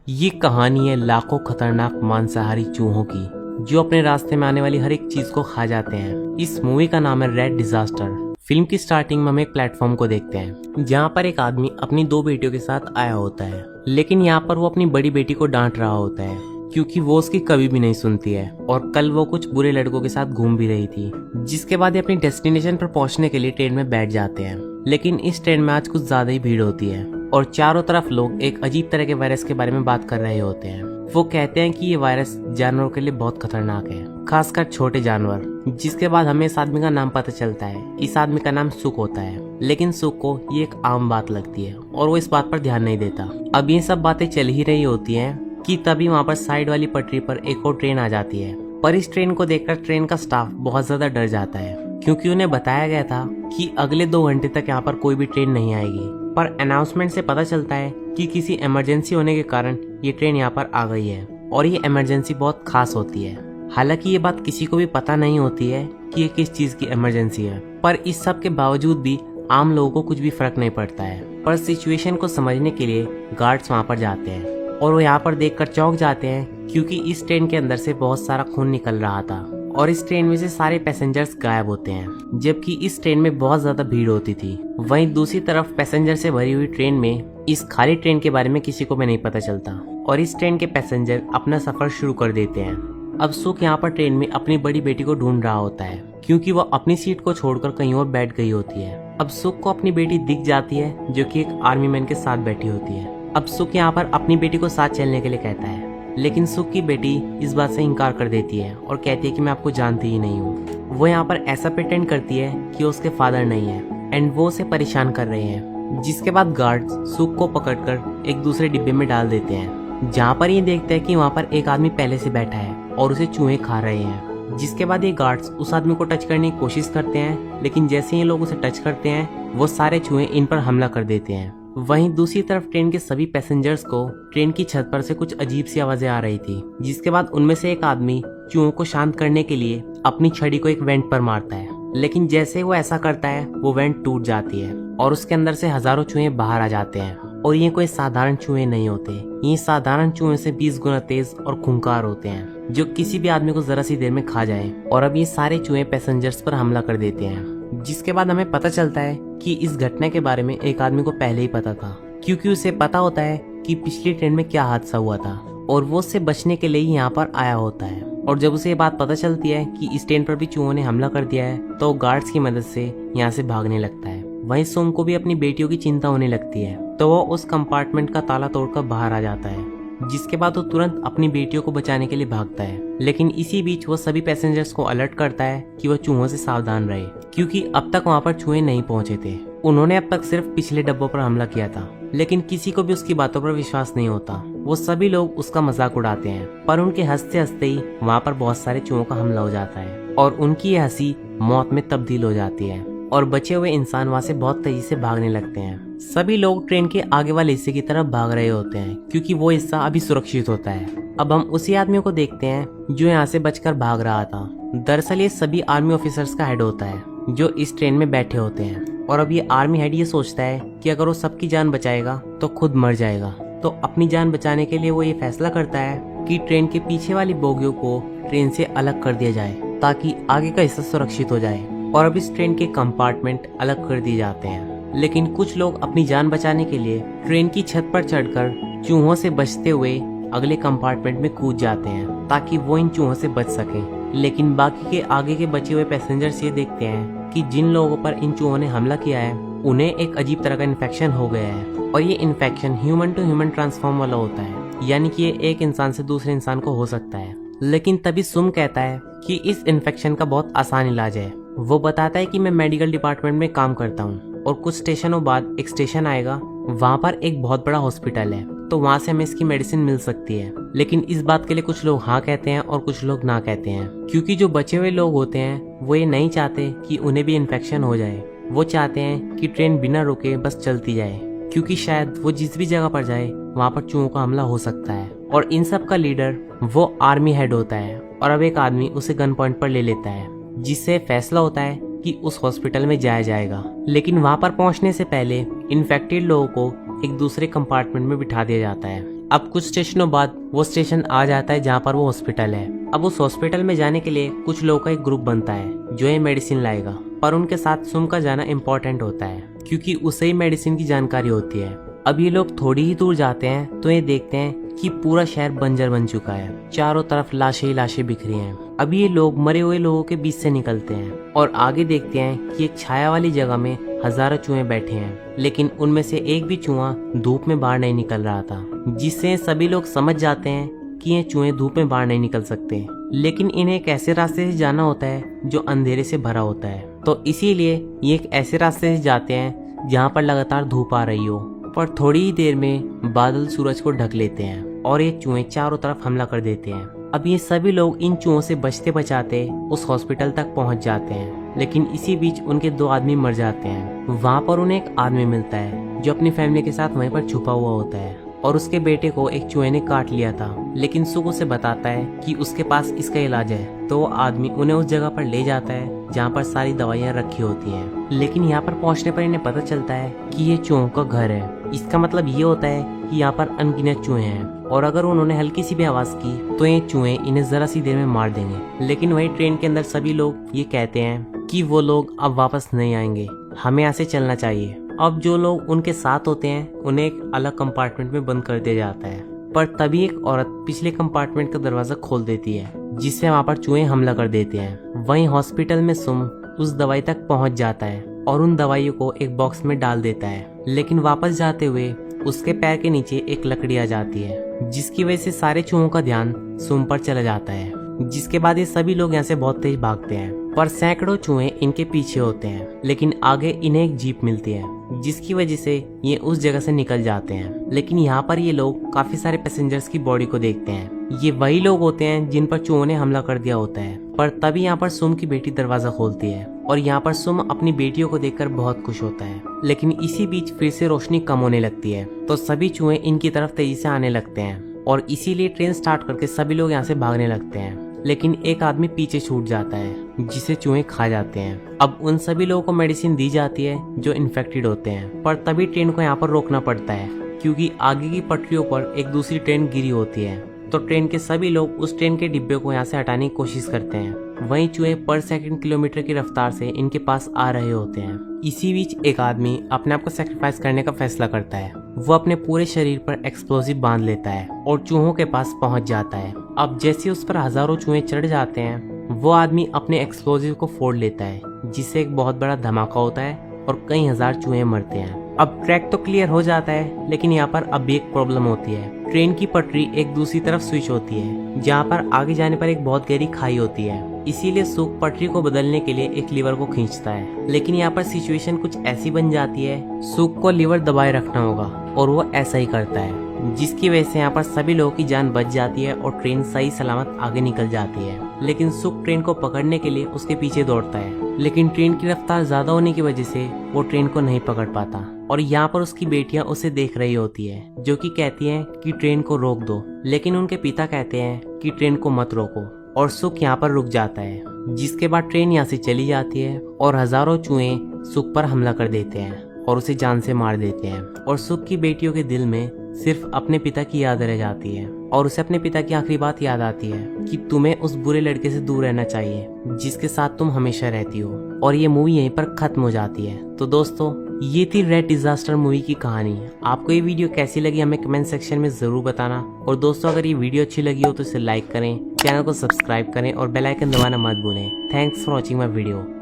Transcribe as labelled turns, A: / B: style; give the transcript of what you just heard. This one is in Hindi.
A: ये कहानी है लाखों खतरनाक मांसाहारी चूहों की जो अपने रास्ते में आने वाली हर एक चीज को खा जाते हैं। इस मूवी का नाम है रेड डिजास्टर। फिल्म की स्टार्टिंग में हम एक प्लेटफॉर्म को देखते हैं जहाँ पर एक आदमी अपनी दो बेटियों के साथ आया होता है, लेकिन यहाँ पर वो अपनी बड़ी बेटी को डांट रहा होता है क्योंकि वो उसकी कभी भी नहीं सुनती है और कल वो कुछ बुरे लड़कों के साथ घूम भी रही थी। जिसके बाद ये अपनी डेस्टिनेशन पर पहुंचने के लिए ट्रेन में बैठ जाते हैं, लेकिन इस ट्रेन में आज कुछ ज्यादा ही भीड़ होती है और चारों तरफ लोग एक अजीब तरह के वायरस के बारे में बात कर रहे होते हैं। वो कहते हैं कि ये वायरस जानवरों के लिए बहुत खतरनाक है, खासकर छोटे जानवर। जिसके बाद हमें इस आदमी का नाम पता चलता है। इस आदमी का नाम सुक होता है, लेकिन सुक को ये एक आम बात लगती है और वो इस बात पर ध्यान नहीं देता। अब ये सब बातें चल ही रही होती हैं कि तभी वहाँ पर साइड वाली पटरी पर एक और ट्रेन आ जाती है। पर इस ट्रेन को देखकर ट्रेन का स्टाफ बहुत ज्यादा डर जाता है क्योंकि उन्हें बताया गया था कि अगले 2 घंटे तक यहाँ पर कोई भी ट्रेन नहीं आएगी। पर अनाउंसमेंट से पता चलता है कि किसी इमरजेंसी होने के कारण ये ट्रेन यहाँ पर आ गई है और ये इमरजेंसी बहुत खास होती है। हालांकि ये बात किसी को भी पता नहीं होती है कि ये किस चीज की इमरजेंसी है, पर इस सब के बावजूद भी आम लोगों को कुछ भी फर्क नहीं पड़ता है। पर सिचुएशन को समझने के लिए गार्ड्स वहाँ पर जाते हैं और वो यहाँ पर देखकर चौंक जाते हैं क्योंकि इस ट्रेन के अंदर से बहुत सारा खून निकल रहा था और इस ट्रेन में से सारे पैसेंजर्स गायब होते हैं, जबकि इस ट्रेन में बहुत ज्यादा भीड़ होती थी। वहीं दूसरी तरफ पैसेंजर से भरी हुई ट्रेन में इस खाली ट्रेन के बारे में किसी को भी नहीं पता चलता और इस ट्रेन के पैसेंजर अपना सफर शुरू कर देते हैं। अब सुख यहाँ पर ट्रेन में अपनी बड़ी बेटी को ढूंढ रहा होता है क्योंकि वो अपनी सीट को छोड़कर कहीं और बैठ गई होती है। अब सुख को अपनी बेटी दिख जाती है जो कि एक आर्मी मैन के साथ बैठी होती है। अब सुख यहाँ पर अपनी बेटी को साथ चलने के लिए कहता है, लेकिन सुख की बेटी इस बात से इनकार कर देती है और कहती है कि मैं आपको जानती ही नहीं हूँ। वो यहाँ पर ऐसा प्रिटेंड करती है कि उसके फादर नहीं है एंड वो उसे परेशान कर रहे हैं। जिसके बाद गार्ड्स सुख को पकड़कर एक दूसरे डिब्बे में डाल देते हैं, जहाँ पर ये देखते हैं कि वहाँ पर एक आदमी पहले से बैठा है और उसे चूहे खा रहे हैं। जिसके बाद ये गार्ड्स उस आदमी को टच करने की कोशिश करते हैं, लेकिन जैसे ही लोग उसे टच करते हैं वो सारे चूहे इन पर हमला कर देते हैं। वहीं दूसरी तरफ ट्रेन के सभी पैसेंजर्स को ट्रेन की छत पर से कुछ अजीब सी आवाजें आ रही थी। जिसके बाद उनमें से एक आदमी चूहों को शांत करने के लिए अपनी छड़ी को एक वेंट पर मारता है, लेकिन जैसे वो ऐसा करता है वो वेंट टूट जाती है और उसके अंदर से हजारों चूहे बाहर आ जाते हैं। और ये कोई साधारण चूहे नहीं होते, ये साधारण चूहे से 20 गुना तेज और खूंखार होते हैं जो किसी भी आदमी को जरा सी देर में खा जाए। और अब ये सारे चूहे पैसेंजर्स पर हमला कर देते हैं। जिसके बाद हमें पता चलता है कि इस घटना के बारे में एक आदमी को पहले ही पता था क्योंकि उसे पता होता है कि पिछली ट्रेन में क्या हादसा हुआ था और वो उससे बचने के लिए यहाँ पर आया होता है। और जब उसे ये बात पता चलती है कि इस ट्रेन पर भी चूहों ने हमला कर दिया है तो गार्ड्स की मदद से यहाँ से भागने लगता है। वहीं सोम को भी अपनी बेटियों की चिंता होने लगती है तो वो उस कंपार्टमेंट का ताला तोड़कर बाहर आ जाता है। जिसके बाद वो तुरंत अपनी बेटियों को बचाने के लिए भागता है, लेकिन इसी बीच वो सभी पैसेंजर्स को अलर्ट करता है कि वो चूहों से सावधान रहे क्योंकि अब तक वहाँ पर चूहे नहीं पहुँचे थे। उन्होंने अब तक सिर्फ पिछले डब्बों पर हमला किया था, लेकिन किसी को भी उसकी बातों पर विश्वास नहीं होता। वो सभी लोग उसका मजाक उड़ाते हैं, पर उनके हंसते हंसते ही वहाँ पर बहुत सारे चूहों का हमला हो जाता है और उनकी ये हंसी मौत में तब्दील हो जाती है और बचे हुए इंसान वहाँ से बहुत तेजी से भागने लगते हैं। सभी लोग ट्रेन के आगे वाले हिस्से की तरफ भाग रहे होते हैं क्योंकि वो हिस्सा अभी सुरक्षित होता है। अब हम उसी आदमी को देखते हैं जो यहाँ से बचकर भाग रहा था। दरअसल ये सभी आर्मी ऑफिसर्स का हेड होता है जो इस ट्रेन में बैठे होते हैं। और अब ये आर्मी हेड ये सोचता है कि अगर वो सबकी जान बचाएगा तो खुद मर जाएगा, तो अपनी जान बचाने के लिए वो ये फैसला करता है कि ट्रेन के पीछे वाली बोगियों को ट्रेन से अलग कर दिया जाए ताकि आगे का हिस्सा सुरक्षित हो जाए। और अब इस ट्रेन के कंपार्टमेंट अलग कर दिए जाते हैं, लेकिन कुछ लोग अपनी जान बचाने के लिए ट्रेन की छत पर चढ़कर चूहों से बचते हुए अगले कंपार्टमेंट में कूद जाते हैं ताकि वो इन चूहों से बच सकें। लेकिन बाकी के आगे के बचे हुए पैसेंजर्स ये देखते हैं कि जिन लोगों पर इन चूहों ने हमला किया है उन्हें एक अजीब तरह का इन्फेक्शन हो गया है और ये infection human to human transform वाला होता है, यानी कि ये एक इंसान से दूसरे इंसान को हो सकता है। लेकिन तभी सुम कहता है कि इस इन्फेक्शन का बहुत आसान इलाज है। वो बताता है कि मैं मेडिकल डिपार्टमेंट में काम करता हूँ और कुछ स्टेशनों बाद एक स्टेशन आएगा, वहाँ पर एक बहुत बड़ा हॉस्पिटल है, तो वहाँ से हमें इसकी मेडिसिन मिल सकती है। लेकिन इस बात के लिए कुछ लोग हाँ कहते हैं और कुछ लोग ना कहते हैं क्योंकि जो बचे हुए लोग होते हैं वो ये नहीं चाहते कि उन्हें भी इन्फेक्शन हो जाए। वो चाहते हैं कि ट्रेन बिना रुके बस चलती जाए क्योंकि शायद वो जिस भी जगह पर जाए वहाँ पर चूहों का हमला हो सकता है। और इन सब का लीडर वो आर्मी हेड होता है और अब एक आदमी उसे गन पॉइंट पर ले लेता है, जिससे फैसला होता है कि उस हॉस्पिटल में जाया जाएगा। लेकिन वहाँ पर पहुँचने से पहले इन्फेक्टेड लोगों को एक दूसरे कंपार्टमेंट में बिठा दिया जाता है अब कुछ स्टेशनों बाद वो स्टेशन आ जाता है जहाँ पर वो हॉस्पिटल है। अब उस हॉस्पिटल में जाने के लिए कुछ लोगों का एक ग्रुप बनता है जो ये मेडिसिन लाएगा, पर उनके साथ सुम का जाना इम्पोर्टेंट होता है क्योंकि उसे ही मेडिसिन की जानकारी होती है। अब ये लोग थोड़ी ही दूर जाते हैं तो ये देखते हैं कि पूरा शहर बंजर बन चुका है, चारों तरफ लाशें ही लाशें बिखरी हैं। अब ये लोग मरे हुए लोगों के बीच से निकलते हैं और आगे देखते हैं कि एक छाया वाली जगह में हजारों चूहे बैठे हैं, लेकिन उनमें से एक भी चूहा धूप में बाहर नहीं निकल रहा था, जिससे सभी लोग समझ जाते हैं कि ये चूहे धूप में बाहर नहीं निकल सकते, लेकिन इन्हें एक ऐसे रास्ते से जाना होता है जो अंधेरे से भरा होता है। तो इसीलिए ये एक ऐसे रास्ते से जाते हैं जहाँ पर लगातार धूप आ रही हो, पर थोड़ी ही देर में बादल सूरज को ढक लेते हैं और ये चूहे चारों तरफ हमला कर देते हैं। अब ये सभी लोग इन चूहों से बचते बचाते उस हॉस्पिटल तक पहुंच जाते हैं, लेकिन इसी बीच उनके 2 आदमी मर जाते हैं। वहाँ पर उन्हें एक आदमी मिलता है जो अपनी फैमिली के साथ वहीं पर छुपा हुआ होता है और उसके बेटे को एक चूहे ने काट लिया था, लेकिन सुख उसे बताता है कि उसके पास इसका इलाज है। तो वो आदमी उन्हें उस जगह पर ले जाता है जहाँ पर सारी दवाइयाँ रखी होती हैं, लेकिन यहाँ पर पहुँचने पर इन्हें पता चलता है कि ये चूहों का घर है। इसका मतलब ये होता है कि यहाँ पर अनगिनत चूहे हैं और अगर उन्होंने हल्की सी भी आवाज की तो ये चूहे इन्हें जरा सी देर में मार देंगे। लेकिन वही ट्रेन के अंदर सभी लोग ये कहते हैं कि वो लोग अब वापस नहीं आएंगे, हमें यहाँ से चलना चाहिए। अब जो लोग उनके साथ होते हैं उन्हें एक अलग कंपार्टमेंट में बंद कर दिया जाता है, पर तभी एक औरत पिछले कंपार्टमेंट का दरवाजा खोल देती है, जिससे वहाँ पर चूहे हमला कर देते हैं। वहीं हॉस्पिटल में सुम उस दवाई तक पहुँच जाता है और उन दवाइयों को एक बॉक्स में डाल देता है, लेकिन वापस जाते हुए उसके पैर के नीचे एक लकड़ी आ जाती है, जिसकी वजह से सारे चूहों का ध्यान सुम पर चला जाता है। जिसके बाद ये सभी लोग यहाँ से बहुत तेज भागते हैं, पर सैकड़ों चूहे इनके पीछे होते हैं, लेकिन आगे इन्हें एक जीप मिलती है, जिसकी वजह से ये उस जगह से निकल जाते हैं। लेकिन यहाँ पर ये लोग काफी सारे पैसेंजर्स की बॉडी को देखते हैं। ये वही लोग होते हैं जिन पर चूहों ने हमला कर दिया होता है। पर तभी यहाँ पर सुम की बेटी दरवाजा खोलती है और यहाँ पर सुम अपनी बेटियों को देखकर बहुत खुश होता है, लेकिन इसी बीच फिर से रोशनी कम होने लगती है, तो सभी चूहे इनकी तरफ तेजी से आने लगते हैं और इसीलिए ट्रेन स्टार्ट करके सभी लोग यहाँ से भागने लगते हैं। लेकिन एक आदमी पीछे छूट जाता है जिसे चूहे खा जाते हैं। अब उन सभी लोगों को मेडिसिन दी जाती है जो इन्फेक्टेड होते हैं, पर तभी ट्रेन को यहाँ पर रोकना पड़ता है क्योंकि आगे की पटरियों पर एक दूसरी ट्रेन गिरी होती है। तो ट्रेन के सभी लोग उस ट्रेन के डिब्बे को यहाँ से हटाने की कोशिश करते हैं। वहीं चूहे पर सेकंड किलोमीटर की रफ्तार से इनके पास आ रहे होते हैं। इसी बीच एक आदमी अपने आप को सेक्रीफाइस करने का फैसला करता है। वो अपने पूरे शरीर पर एक्सप्लोजिव बांध लेता है और चूहों के पास पहुंच जाता है। अब जैसे उस पर हजारों चूहे चढ़ जाते हैं, वो आदमी अपने एक्सप्लोजिव को फोड़ लेता है, जिससे एक बहुत बड़ा धमाका होता है और कई हजार चूहे मरते हैं। अब ट्रैक तो क्लियर हो जाता है, लेकिन यहाँ पर अब भी एक प्रॉब्लम होती है। ट्रेन की पटरी एक दूसरी तरफ स्विच होती है, जहाँ पर आगे जाने पर एक बहुत गहरी खाई होती है। इसीलिए सुख पटरी को बदलने के लिए एक लीवर को खींचता है, लेकिन यहाँ पर सिचुएशन कुछ ऐसी बन जाती है, सुख को लीवर दबाए रखना होगा और वो ऐसा ही करता है, जिसकी वजह से यहाँ पर सभी लोगों की जान बच जाती है और ट्रेन सही सलामत आगे निकल जाती है। लेकिन सुख ट्रेन को पकड़ने के लिए उसके पीछे दौड़ता है, लेकिन ट्रेन की रफ्तार ज्यादा होने की वजह से वो ट्रेन को नहीं पकड़ पाता और यहाँ पर उसकी बेटियां उसे देख रही होती है, जो कि कहती हैं कि ट्रेन को रोक दो, लेकिन उनके पिता कहते हैं कि ट्रेन को मत रोको और सुख यहाँ पर रुक जाता है। जिसके बाद ट्रेन यहाँ से चली जाती है और हजारों चूहे सुख पर हमला कर देते हैं और उसे जान से मार देते हैं और सुख की बेटियों के दिल में सिर्फ अपने पिता की याद रह जाती है और उसे अपने पिता की आखिरी बात याद आती है कि तुम्हें उस बुरे लड़के से दूर रहना चाहिए जिसके साथ तुम हमेशा रहती हो। और ये मूवी यहीं पर खत्म हो जाती है। तो दोस्तों, ये थी रेड डिजास्टर मूवी की कहानी। आपको ये वीडियो कैसी लगी हमें कमेंट सेक्शन में जरूर बताना। और दोस्तों, अगर ये वीडियो अच्छी लगी हो तो इसे लाइक करें, चैनल को सब्सक्राइब करें और बेल आइकन दबाना मत भूलें। Thanks for watching my video.